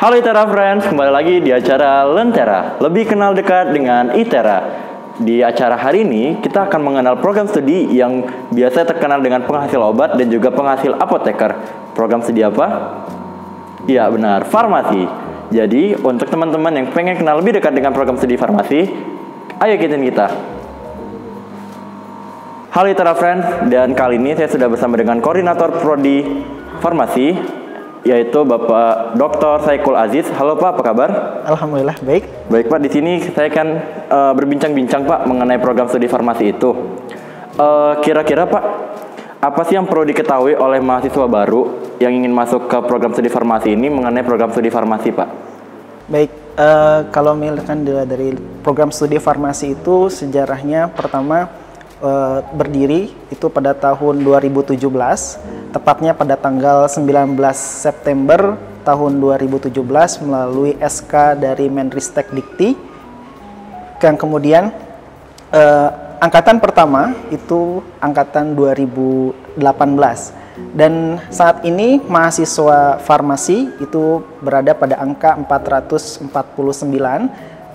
Halo ITERA Friends, kembali lagi di acara Lentera, lebih kenal dekat dengan ITERA. Di acara hari ini, kita akan mengenal program studi yang biasa terkenal dengan penghasil obat dan juga penghasil apoteker. Program studi apa? Ya benar, farmasi. Jadi, untuk teman-teman yang pengen kenal lebih dekat dengan program studi farmasi, ayo ikutin kita. Halo ITERA Friends, dan kali ini saya sudah bersama dengan koordinator Prodi Farmasi, yaitu Bapak Dr. Saikul Aziz. Halo Pak, apa kabar? Alhamdulillah, baik. Baik Pak, di sini saya akan berbincang-bincang Pak mengenai program studi farmasi itu. Kira-kira Pak, apa sih yang perlu diketahui oleh mahasiswa baru yang ingin masuk ke program studi farmasi ini mengenai program studi farmasi Pak? Baik, kalau misalkan dari program studi farmasi itu sejarahnya pertama berdiri itu pada tahun 2017, tepatnya pada tanggal 19 September tahun 2017 melalui SK dari Menristek Dikti. Yang kemudian angkatan pertama itu angkatan 2018, dan saat ini mahasiswa farmasi itu berada pada angka 449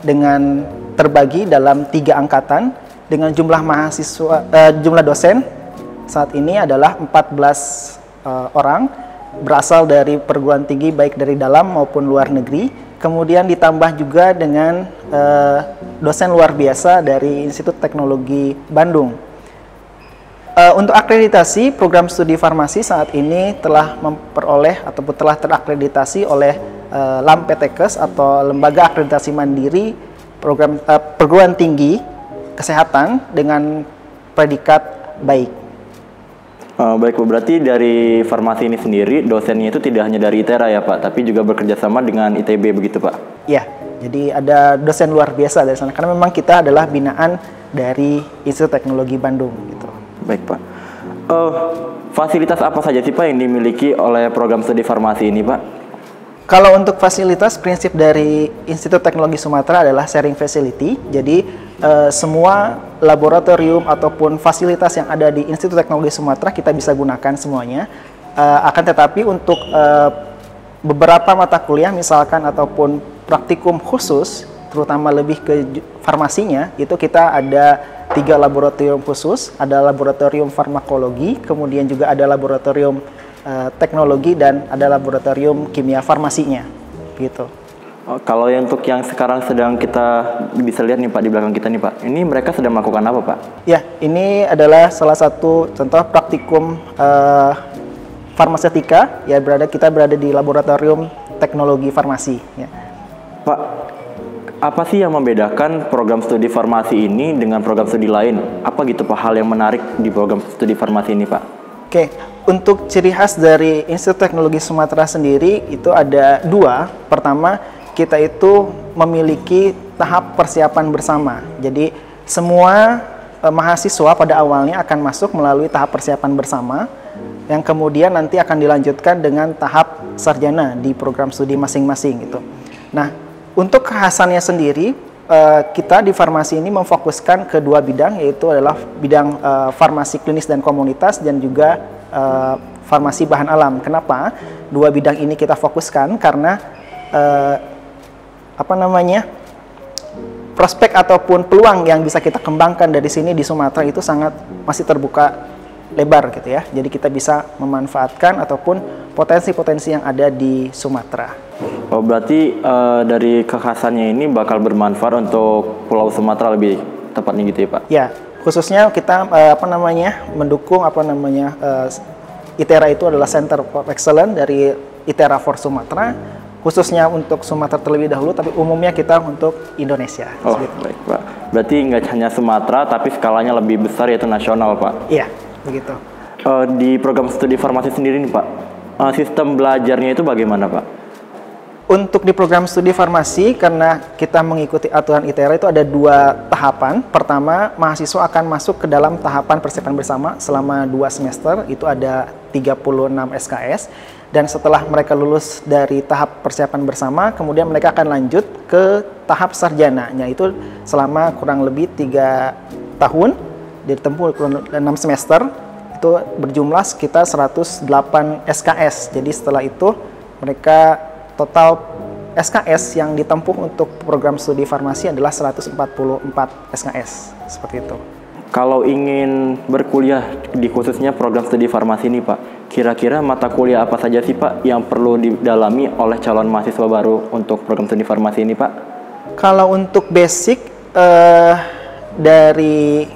dengan terbagi dalam 3 angkatan dengan jumlah mahasiswa jumlah dosen saat ini adalah 14 orang berasal dari perguruan tinggi baik dari dalam maupun luar negeri. Kemudian ditambah juga dengan dosen luar biasa dari Institut Teknologi Bandung. Untuk akreditasi program studi farmasi saat ini telah memperoleh ataupun telah terakreditasi oleh LAMPTKES atau Lembaga Akreditasi Mandiri Program Perguruan Tinggi Kesehatan dengan predikat baik. Baik Bu, berarti dari farmasi ini sendiri dosennya itu tidak hanya dari ITERA ya Pak, tapi juga bekerjasama dengan ITB begitu Pak? Ya, jadi ada dosen luar biasa dari sana karena memang kita adalah binaan dari Institut Teknologi Bandung gitu. Baik Pak. Fasilitas apa saja sih Pak yang dimiliki oleh program studi farmasi ini Pak? Kalau untuk fasilitas, prinsip dari Institut Teknologi Sumatera adalah sharing facility. Jadi semua laboratorium ataupun fasilitas yang ada di Institut Teknologi Sumatera kita bisa gunakan semuanya. Akan tetapi untuk beberapa mata kuliah misalkan ataupun praktikum khusus, terutama lebih ke farmasinya, itu kita ada 3 laboratorium khusus. Ada laboratorium farmakologi, kemudian juga ada laboratorium teknologi, dan ada laboratorium kimia farmasinya gitu. Kalau yang untuk yang sekarang sedang kita bisa lihat nih Pak di belakang kita nih Pak, ini mereka sedang melakukan apa Pak? Ya, ini adalah salah satu contoh praktikum farmasetika ya, kita berada di laboratorium teknologi farmasi ya. Pak, apa sih yang membedakan program studi farmasi ini dengan program studi lain? Apa gitu Pak hal yang menarik di program studi farmasi ini Pak? Oke, untuk ciri khas dari Institut Teknologi Sumatera sendiri itu ada 2. Pertama, kita itu memiliki tahap persiapan bersama. Jadi semua mahasiswa pada awalnya akan masuk melalui tahap persiapan bersama, yang kemudian nanti akan dilanjutkan dengan tahap sarjana di program studi masing-masing gitu. Nah, untuk kekhasannya sendiri, kita di farmasi ini memfokuskan ke 2 bidang, yaitu adalah bidang farmasi klinis dan komunitas dan juga farmasi bahan alam. Kenapa 2 bidang ini kita fokuskan? Karena prospek ataupun peluang yang bisa kita kembangkan dari sini di Sumatera itu masih terbuka lebar gitu ya. Jadi kita bisa memanfaatkan ataupun potensi-potensi yang ada di Sumatera. Oh, berarti dari kekhasannya ini bakal bermanfaat untuk Pulau Sumatera lebih tepatnya gitu ya Pak? Ya, khususnya kita mendukung ITERA itu adalah Center of Excellence dari ITERA for Sumatera, khususnya untuk Sumatera terlebih dahulu, tapi umumnya kita untuk Indonesia. Oh, baik Pak. Berarti nggak hanya Sumatera, tapi skalanya lebih besar yaitu nasional Pak? Iya, begitu. Di program studi farmasi sendiri nih Pak, sistem belajarnya itu bagaimana Pak? Untuk di program studi farmasi, karena kita mengikuti aturan ITERA itu ada 2 tahapan. Pertama, mahasiswa akan masuk ke dalam tahapan persiapan bersama selama 2 semester, itu ada 36 SKS. Dan setelah mereka lulus dari tahap persiapan bersama, kemudian mereka akan lanjut ke tahap sarjananya, itu selama kurang lebih 3 tahun, ditempuh kurang 6 semester, itu berjumlah sekitar 108 SKS. Jadi setelah itu mereka total SKS yang ditempuh untuk program studi farmasi adalah 144 SKS, seperti itu. Kalau ingin berkuliah di khususnya program studi farmasi ini Pak, kira-kira mata kuliah apa saja sih Pak yang perlu didalami oleh calon mahasiswa baru untuk program studi farmasi ini Pak? Kalau untuk basic dari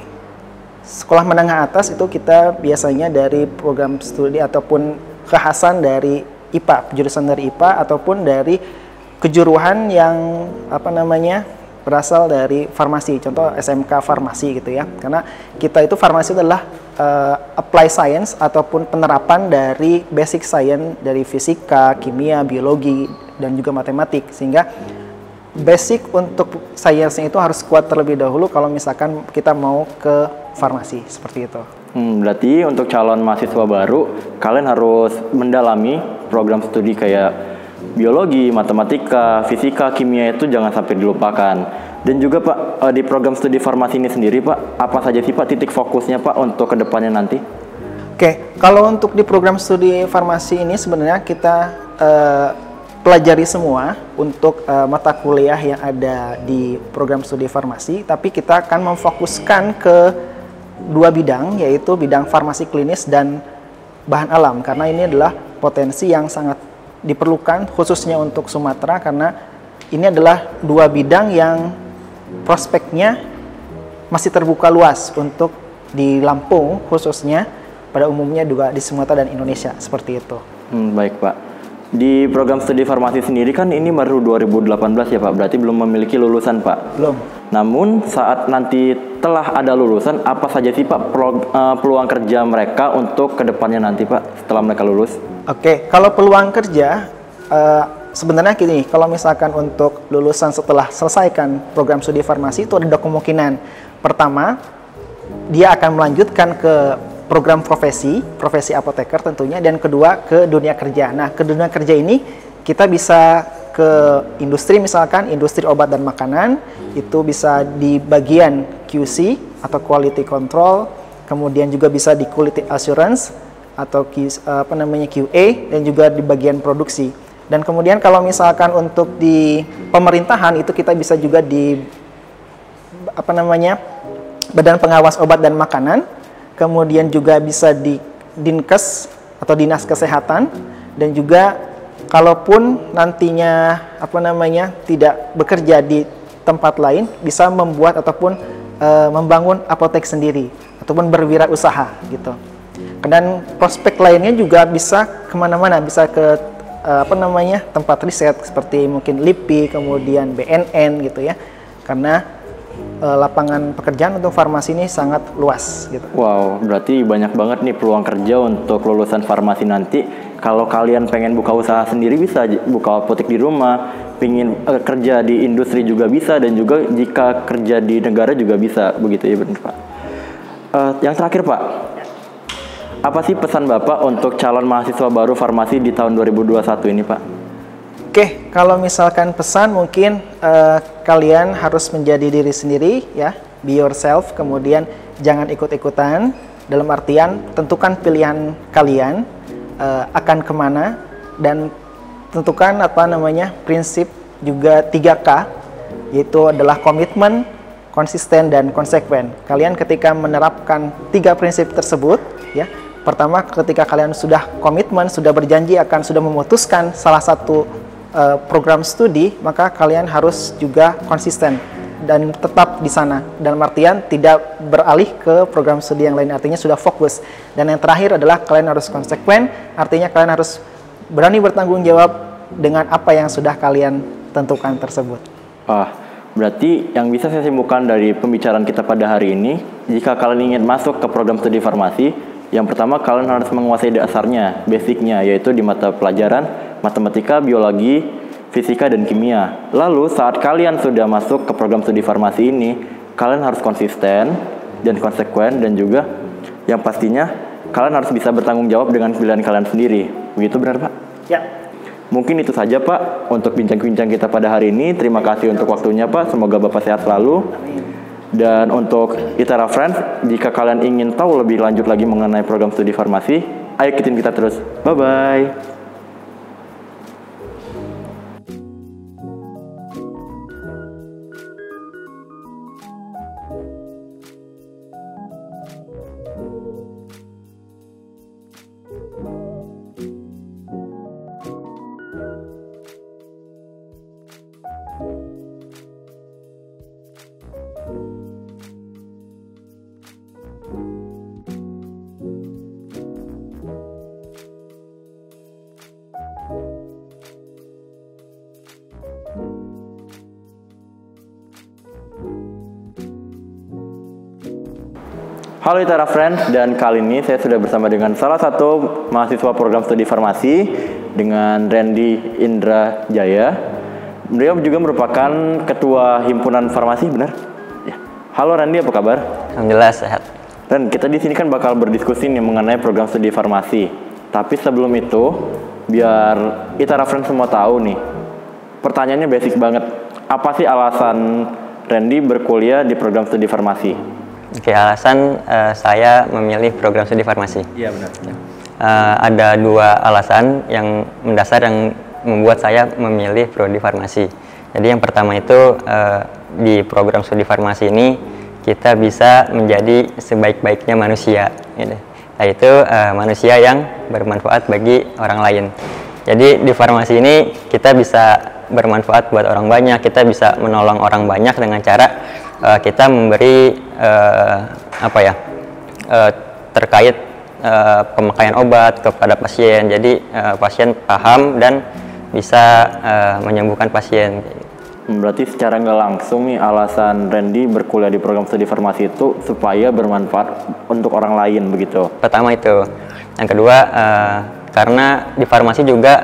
sekolah menengah atas itu kita biasanya dari program studi ataupun kekhasan dari IPA, jurusan dari IPA ataupun dari kejuruan yang berasal dari farmasi, contoh SMK farmasi gitu ya. Karena kita itu farmasi adalah apply science ataupun penerapan dari basic science dari fisika, kimia, biologi dan juga matematik, sehingga basic untuk sainsnya itu harus kuat terlebih dahulu kalau misalkan kita mau ke farmasi, seperti itu. Berarti untuk calon mahasiswa baru, kalian harus mendalami program studi kayak biologi, matematika, fisika, kimia itu jangan sampai dilupakan. Dan juga Pak, di program studi farmasi ini sendiri Pak, apa saja sih Pak titik fokusnya Pak untuk kedepannya nanti? Oke, kalau untuk di program studi farmasi ini sebenarnya kita pelajari semua untuk mata kuliah yang ada di program studi farmasi, tapi kita akan memfokuskan ke dua bidang, yaitu bidang farmasi klinis dan bahan alam, karena ini adalah potensi yang sangat diperlukan khususnya untuk Sumatera, karena ini adalah dua bidang yang prospeknya masih terbuka luas untuk di Lampung khususnya, pada umumnya juga di Sumatera dan Indonesia, seperti itu. Baik Pak. Di program studi farmasi sendiri kan ini baru 2018 ya Pak, berarti belum memiliki lulusan Pak? Belum. Namun saat nanti telah ada lulusan, apa saja sih Pak peluang kerja mereka untuk kedepannya nanti Pak setelah mereka lulus? Oke, kalau peluang kerja sebenarnya gini, kalau misalkan untuk lulusan setelah selesaikan program studi farmasi itu ada dua kemungkinan. Pertama, dia akan melanjutkan ke program profesi apoteker tentunya, dan kedua ke dunia kerja. Nah, ke dunia kerja ini kita bisa ke industri, misalkan industri obat dan makanan, itu bisa di bagian QC atau quality control, kemudian juga bisa di quality assurance atau QA, dan juga di bagian produksi. Dan kemudian kalau misalkan untuk di pemerintahan itu kita bisa juga di Badan Pengawas Obat dan Makanan, kemudian juga bisa di Dinkes atau Dinas Kesehatan, dan juga kalaupun nantinya tidak bekerja di tempat lain, bisa membuat ataupun membangun apotek sendiri ataupun berwirausaha gitu. Dan prospek lainnya juga bisa kemana-mana, bisa ke tempat riset seperti mungkin LIPI, kemudian BNN gitu ya, karena lapangan pekerjaan untuk farmasi ini sangat luas gitu. Wow, berarti banyak banget nih peluang kerja untuk lulusan farmasi nanti. Kalau kalian pengen buka usaha sendiri bisa buka apotek di rumah, pengen kerja di industri juga bisa, dan juga jika kerja di negara juga bisa, begitu ya benar Pak. Yang terakhir Pak, apa sih pesan Bapak untuk calon mahasiswa baru farmasi di tahun 2021 ini Pak? Oke, kalau misalkan pesan mungkin kalian harus menjadi diri sendiri ya, be yourself, kemudian jangan ikut-ikutan, dalam artian tentukan pilihan kalian akan kemana, dan tentukan prinsip juga 3K, yaitu adalah komitmen, konsisten, dan konsekuen. Kalian ketika menerapkan 3 prinsip tersebut ya, pertama ketika kalian sudah komitmen, sudah berjanji sudah memutuskan salah satu program studi, maka kalian harus juga konsisten dan tetap di sana, dalam artian tidak beralih ke program studi yang lain, artinya sudah fokus. Dan yang terakhir adalah kalian harus konsekuen, artinya kalian harus berani bertanggung jawab dengan apa yang sudah kalian tentukan tersebut. Berarti yang bisa saya simpulkan dari pembicaraan kita pada hari ini, jika kalian ingin masuk ke program studi farmasi, yang pertama kalian harus menguasai dasarnya, basicnya, yaitu di mata pelajaran matematika, biologi, fisika, dan kimia. Lalu saat kalian sudah masuk ke program studi farmasi ini, kalian harus konsisten dan konsekuen, dan juga yang pastinya kalian harus bisa bertanggung jawab dengan pilihan kalian sendiri. Begitu benar Pak? Ya. Mungkin itu saja Pak untuk bincang-bincang kita pada hari ini. Terima kasih untuk waktunya Pak, semoga Bapak sehat selalu. Dan untuk ITERA Friends, jika kalian ingin tahu lebih lanjut lagi mengenai program studi farmasi, ayo ikutin kita terus. Bye-bye. Halo Itera Friends, dan kali ini saya sudah bersama dengan salah satu mahasiswa program studi farmasi dengan Randy Indra Jaya. Beliau juga merupakan ketua himpunan farmasi, benar? Ya. Halo Randy, apa kabar? Alhamdulillah sehat. Dan kita di sini kan bakal berdiskusi nih mengenai program studi farmasi. Tapi sebelum itu, biar Itera Friends semua tahu nih, pertanyaannya basic banget. Apa sih alasan Randy berkuliah di program studi farmasi? Oke, alasan saya memilih program studi farmasi. Iya benar. Ada dua alasan yang mendasar yang membuat saya memilih prodi farmasi. Jadi yang pertama itu di program studi farmasi ini kita bisa menjadi sebaik-baiknya manusia, gitu. Yaitu manusia yang bermanfaat bagi orang lain. Jadi di farmasi ini kita bisa bermanfaat buat orang banyak, kita bisa menolong orang banyak dengan cara kita memberi terkait pemakaian obat kepada pasien. Jadi pasien paham dan bisa menyembuhkan pasien. Berarti secara nggak langsung nih alasan Randy berkuliah di program studi farmasi itu supaya bermanfaat untuk orang lain begitu. Pertama itu. Yang kedua karena di farmasi juga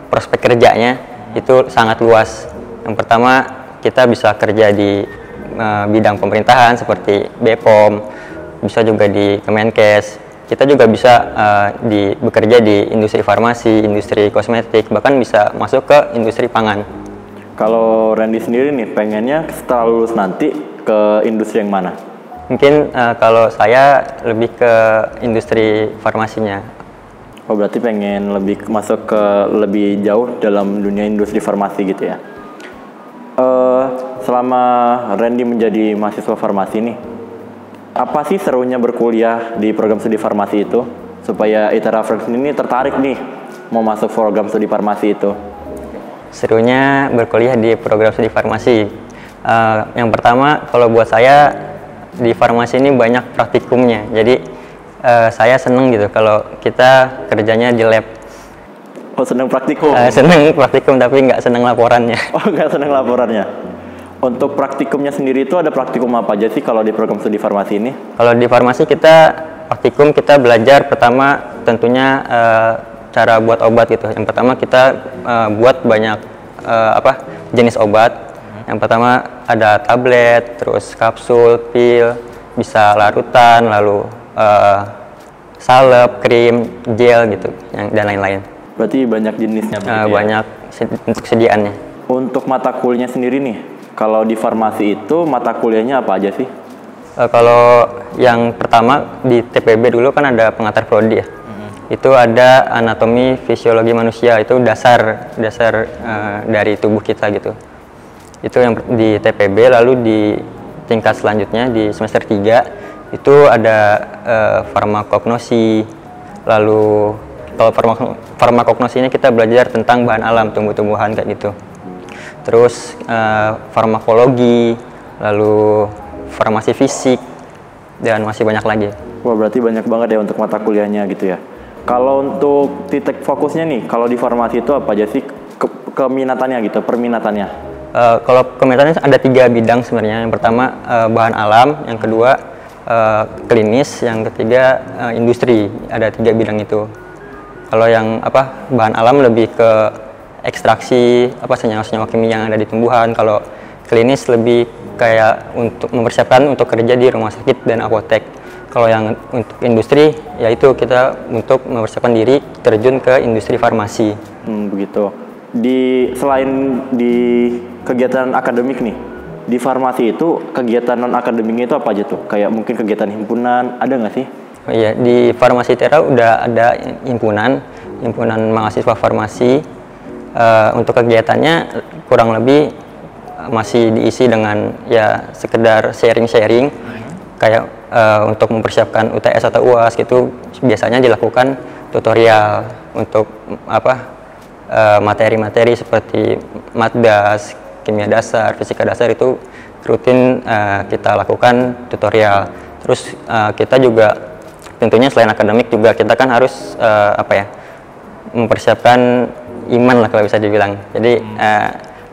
prospek kerjanya itu sangat luas. Yang pertama kita bisa kerja di bidang pemerintahan seperti BPOM, bisa juga di Kemenkes. Kita juga bisa bekerja di industri farmasi, industri kosmetik, bahkan bisa masuk ke industri pangan. Kalau Randy sendiri nih pengennya setelah lulus nanti ke industri yang mana? Mungkin kalau saya lebih ke industri farmasinya. Oh, berarti pengen masuk ke lebih jauh dalam dunia industri farmasi gitu ya? Selama Randy menjadi mahasiswa farmasi nih, apa sih serunya berkuliah di program studi farmasi itu? Supaya Itera Friends ini tertarik nih mau masuk program studi farmasi itu. Serunya berkuliah di program studi farmasi. Yang pertama, kalau buat saya di farmasi ini banyak praktikumnya. Jadi saya seneng gitu kalau kita kerjanya di lab. Oh, seneng praktikum? Seneng praktikum tapi nggak seneng laporannya. Oh, nggak seneng laporannya. Untuk praktikumnya sendiri itu ada praktikum apa aja sih kalau di program studi farmasi ini? Kalau di farmasi kita belajar pertama tentunya cara buat obat gitu. Yang pertama kita buat banyak jenis obat. Yang pertama ada tablet, terus kapsul, pil, bisa larutan, lalu salep, krim, gel gitu, dan lain-lain. Berarti banyak jenisnya. Banyak untuk sediaannya. Untuk mata kuliahnya sendiri nih, kalau di farmasi itu mata kuliahnya apa aja sih? Kalau yang pertama di TPB dulu kan ada pengantar prodi ya. Itu ada anatomi fisiologi manusia, itu dasar dari tubuh kita gitu. Itu yang di TPB. Lalu di tingkat selanjutnya di semester 3 itu ada farmakognosi. Lalu kalau farmakognosi ini kita belajar tentang bahan alam, tumbuh-tumbuhan kayak gitu. Terus farmakologi, lalu farmasi fisik, dan masih banyak lagi. Wah, berarti banyak banget ya untuk mata kuliahnya gitu ya. Kalau untuk titik fokusnya nih, kalau di farmasi itu apa aja sih keminatannya gitu, perminatannya? Kalau keminatannya ada 3 bidang sebenarnya. Yang pertama bahan alam, yang kedua klinis, yang ketiga industri. Ada 3 bidang itu. Kalau yang bahan alam lebih ke ekstraksi senyawa-senyawa kimia yang ada di tumbuhan. Kalau klinis lebih kayak untuk mempersiapkan untuk kerja di rumah sakit dan apotek. Kalau yang untuk industri yaitu kita untuk mempersiapkan diri terjun ke industri farmasi. Begitu. Selain di kegiatan akademik nih, di farmasi itu kegiatan non akademiknya itu apa aja tuh? Kayak mungkin kegiatan himpunan, ada nggak sih? Oh iya, di Farmasi Itera udah ada himpunan mahasiswa farmasi. Untuk kegiatannya kurang lebih masih diisi dengan ya sekedar sharing-sharing kayak untuk mempersiapkan UTS atau UAS gitu. Biasanya dilakukan tutorial untuk materi-materi seperti matdas, kimia dasar, fisika dasar itu rutin kita lakukan tutorial. Terus kita juga tentunya selain akademik juga kita kan harus mempersiapkan iman lah kalau bisa dibilang. Jadi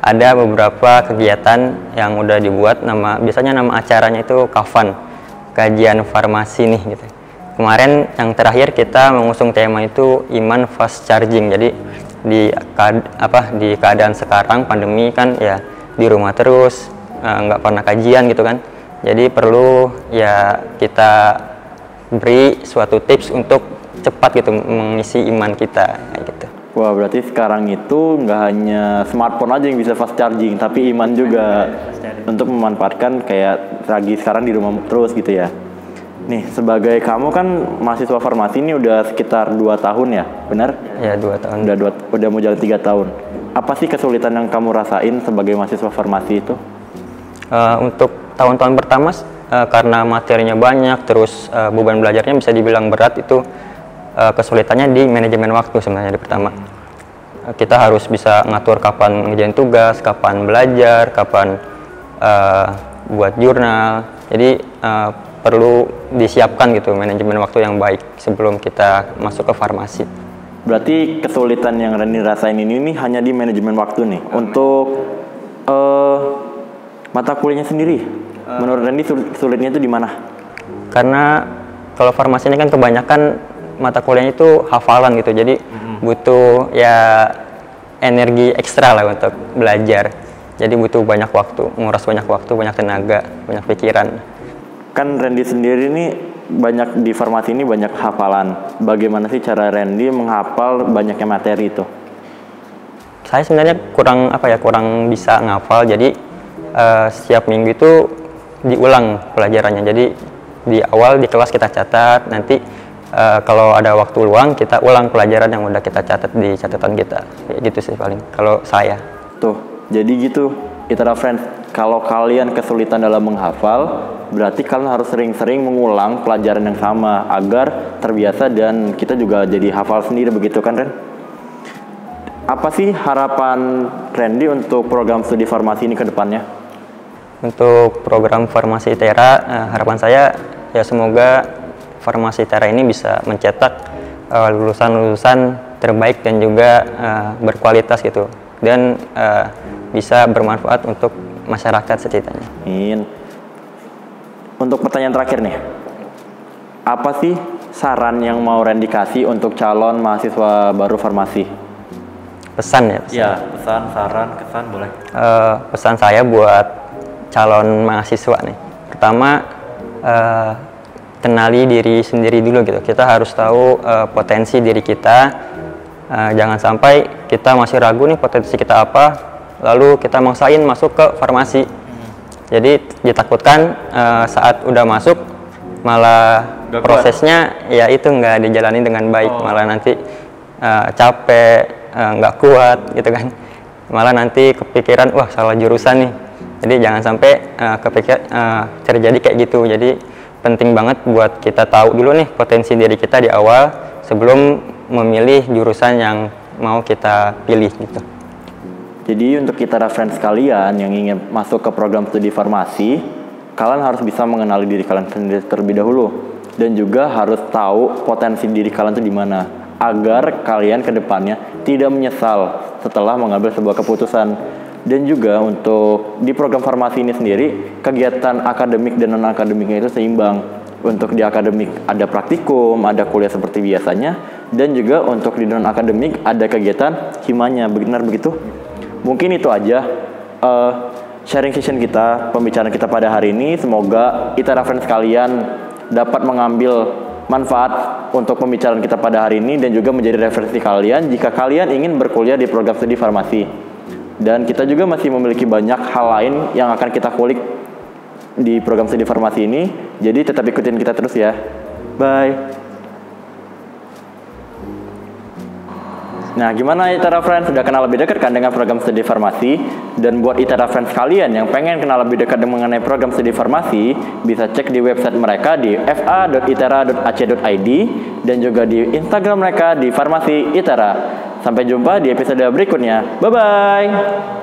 ada beberapa kegiatan yang udah dibuat, biasanya nama acaranya itu KAFAN, kajian farmasi nih gitu. Kemarin yang terakhir kita mengusung tema itu iman fast charging. Jadi di keadaan sekarang pandemi kan ya di rumah terus, nggak pernah kajian gitu kan. Jadi perlu ya kita beri suatu tips untuk cepat gitu mengisi iman kita kayak gitu. Wah, berarti sekarang itu nggak hanya smartphone aja yang bisa fast charging, tapi iman juga untuk memanfaatkan kayak lagi sekarang di rumah terus gitu ya. Nih, sebagai kamu kan mahasiswa farmasi ini udah sekitar 2 tahun ya, benar? Ya, 2 tahun. Udah mau jalan 3 tahun. Apa sih kesulitan yang kamu rasain sebagai mahasiswa farmasi itu? Untuk tahun-tahun pertama, karena materinya banyak, terus beban belajarnya bisa dibilang berat, itu kesulitannya di manajemen waktu sebenarnya di pertama. Kita harus bisa ngatur kapan ngerjain tugas, kapan belajar, kapan buat jurnal. Jadi perlu disiapkan gitu manajemen waktu yang baik sebelum kita masuk ke farmasi. Berarti kesulitan yang Randy rasain ini hanya di manajemen waktu nih. Untuk mata kuliahnya sendiri, menurut Randy sulitnya itu di mana? Karena kalau farmasi ini kan kebanyakan mata kuliahnya itu hafalan gitu, jadi butuh ya energi ekstra lah untuk belajar. Jadi butuh banyak waktu, nguras banyak waktu, banyak tenaga, banyak pikiran. Kan Randy sendiri ini banyak di farmasi ini banyak hafalan. Bagaimana sih cara Randy menghafal banyaknya materi itu? Saya sebenarnya kurang bisa ngafal. Jadi setiap minggu itu diulang pelajarannya. Jadi di awal di kelas kita catat, nanti kalau ada waktu luang kita ulang pelajaran yang udah kita catat di catatan kita. Kayak gitu sih paling kalau saya. Tuh, jadi gitu ITERA Friends, kalau kalian kesulitan dalam menghafal, berarti kalian harus sering-sering mengulang pelajaran yang sama agar terbiasa dan kita juga jadi hafal sendiri, begitu kan Ren? Apa sih harapan Randy untuk program studi farmasi ini ke depannya? Untuk program farmasi ITERA, harapan saya ya semoga farmasi ITERA ini bisa mencetak lulusan-lulusan terbaik dan juga berkualitas gitu, dan bisa bermanfaat untuk masyarakat setidaknya. Untuk pertanyaan terakhir nih, apa sih saran yang mau Randy kasih untuk calon mahasiswa baru farmasi? Pesan ya? Iya, pesan, saran, kesan boleh. Pesan saya buat calon mahasiswa nih, pertama kenali diri sendiri dulu gitu. Kita harus tahu potensi diri kita. Jangan sampai kita masih ragu nih potensi kita apa, lalu kita maksain masuk ke farmasi. Jadi ditakutkan saat udah masuk malah prosesnya ya itu nggak dijalani dengan baik, malah nanti capek, nggak kuat gitu kan, malah nanti kepikiran wah salah jurusan nih. Jadi jangan sampai terjadi kayak gitu. Jadi penting banget buat kita tahu dulu nih potensi diri kita di awal sebelum memilih jurusan yang mau kita pilih gitu. Jadi untuk kita reference kalian yang ingin masuk ke program studi farmasi, kalian harus bisa mengenali diri kalian sendiri terlebih dahulu, dan juga harus tahu potensi diri kalian itu di mana, agar kalian ke depannya tidak menyesal setelah mengambil sebuah keputusan. Dan juga untuk di program farmasi ini sendiri, kegiatan akademik dan non akademiknya itu seimbang. Untuk di akademik ada praktikum, ada kuliah seperti biasanya, dan juga untuk di non akademik ada kegiatan himanya. Benar begitu? Mungkin itu aja sharing session kita, pembicaraan kita pada hari ini. Semoga ITERA Friends kalian dapat mengambil manfaat untuk pembicaraan kita pada hari ini dan juga menjadi referensi kalian jika kalian ingin berkuliah di program studi farmasi. Dan kita juga masih memiliki banyak hal lain yang akan kita kulik di program studi farmasi ini. Jadi tetap ikutin kita terus ya. Bye. Nah, gimana ITERA Friends? Sudah kenal lebih dekat kan dengan program studi farmasi? Dan buat ITERA Friends kalian yang pengen kenal lebih dekat mengenai program studi farmasi, bisa cek di website mereka di fa.itera.ac.id dan juga di Instagram mereka di Farmasi ITERA. Sampai jumpa di episode berikutnya. Bye-bye!